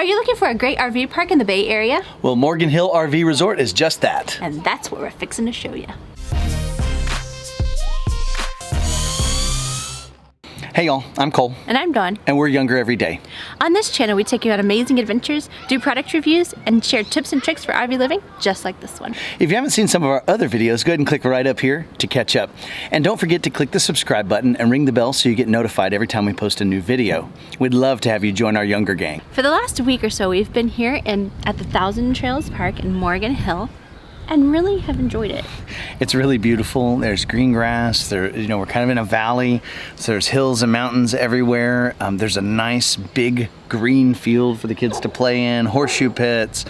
Are you looking for a great RV park in the Bay Area? Well, Morgan Hill RV Resort is just that. And that's what we're fixing to show you. Hey y'all, I'm Cole. And I'm Dawn. And we're younger every day. On this channel, we take you on amazing adventures, do product reviews, and share tips and tricks for RV living, just like this one. If you haven't seen some of our other videos, go ahead and click right up here to catch up. And don't forget to click the subscribe button and ring the bell so you get notified every time we post a new video. We'd love to have you join our younger gang. For the last week or so, we've been here at the Thousand Trails Park in Morgan Hill, and really have enjoyed it. It's really beautiful. There's green grass. We're kind of in a valley, so there's hills and mountains everywhere. There's a nice big green field for the kids to play in, horseshoe pits,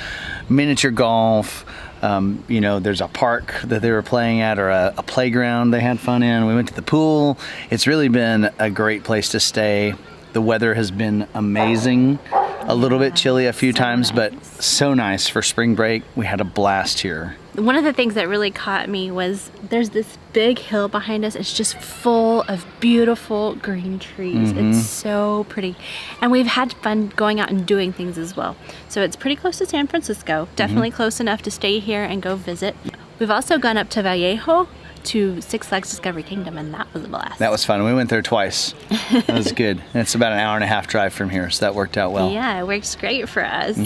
miniature golf. There's a park that they were playing at, or a playground they had fun in. We went to the pool. It's really been a great place to stay. The weather has been amazing. A little bit chilly a few times, but so nice for spring break. We had a blast here. One of the things that really caught me was there's this big hill behind us. It's just full of beautiful green trees. It's so pretty. And we've had fun going out and doing things as well. So it's pretty close to San Francisco. Definitely close enough to stay here and go visit. We've also gone up to Vallejo to Six Flags Discovery Kingdom, and that was a blast. That was fun. We went there twice. That was good. And it's about an hour-and-a-half drive from here, so that worked out well. Yeah, it works great for us.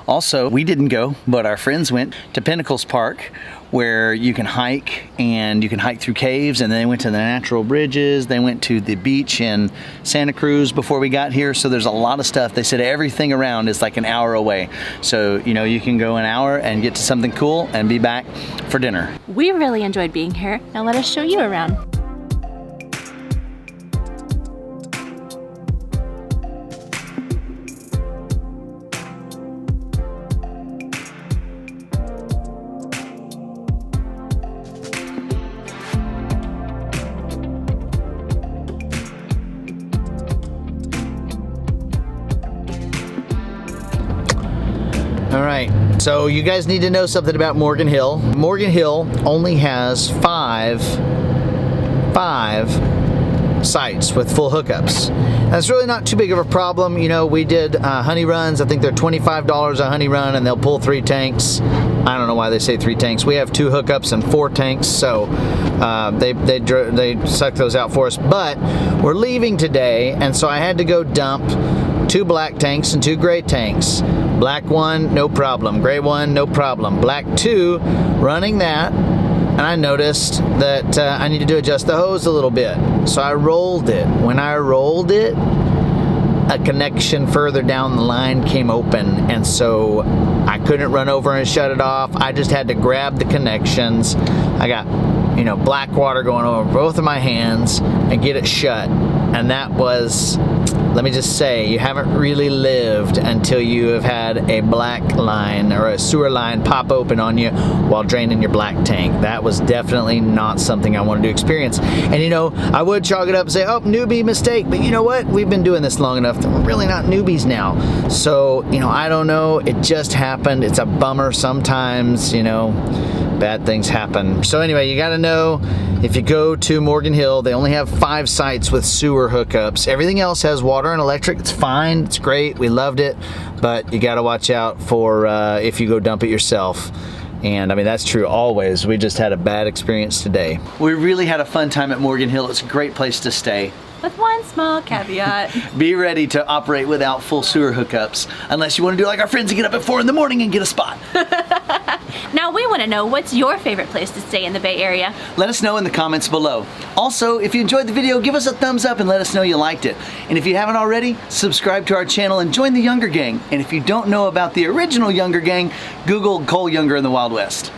Also, we didn't go, but our friends went to Pinnacles Park, where you can hike, and you can hike through caves, and then they went to the natural bridges. They went to the beach in Santa Cruz before we got here, so there's a lot of stuff. They said everything around is like an hour away. So, you can go an hour and get to something cool and be back for dinner. We really enjoyed being here. Now let us show you around. All right, so you guys need to know something about Morgan Hill. Morgan Hill only has five sites with full hookups. That's really not too big of a problem. We did honey runs. I think they're $25 a honey run, and they'll pull 3 tanks. I don't know why they say 3 tanks. We have 2 hookups and 4 tanks, so they suck those out for us. But we're leaving today, and so I had to go dump 2 black tanks and 2 gray tanks. Black 1, no problem. Gray 1, no problem. Black 2, running that, and I noticed that I needed to adjust the hose a little bit. So I rolled it. When I rolled it, a connection further down the line came open, and so I couldn't run over and shut it off. I just had to grab the connections. I got, black water going over both of my hands and get it shut. And that was, let me just say, you haven't really lived until you have had a black line or a sewer line pop open on you while draining your black tank. That was definitely not something I wanted to experience. And I would chalk it up and say, oh, newbie mistake, but you know what? We've been doing this long enough that we're really not newbies now. So, I don't know. It just happened. It's a bummer sometimes, bad things happen. So anyway, you gotta know, if you go to Morgan Hill, they only have 5 sites with sewer hookups. Everything else has water and electric. It's fine, it's great, we loved it, but you gotta watch out for if you go dump it yourself. And that's true always. We just had a bad experience today. We really had a fun time at Morgan Hill. It's a great place to stay. With one small caveat. Be ready to operate without full sewer hookups, unless you want to do like our friends and get up at 4 in the morning and get a spot. Now we want to know, what's your favorite place to stay in the Bay Area? Let us know in the comments below. Also, if you enjoyed the video, give us a thumbs up and let us know you liked it. And if you haven't already, subscribe to our channel and join the Younger Gang. And if you don't know about the original Younger Gang, Google Cole Younger in the Wild West.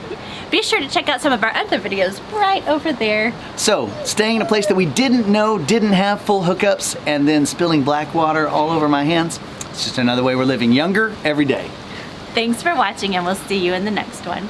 Be sure to check out some of our other videos right over there. So, staying in a place that we didn't know didn't have full hookups, and then spilling black water all over my hands, it's just another way we're living younger every day. Thanks for watching, and we'll see you in the next one.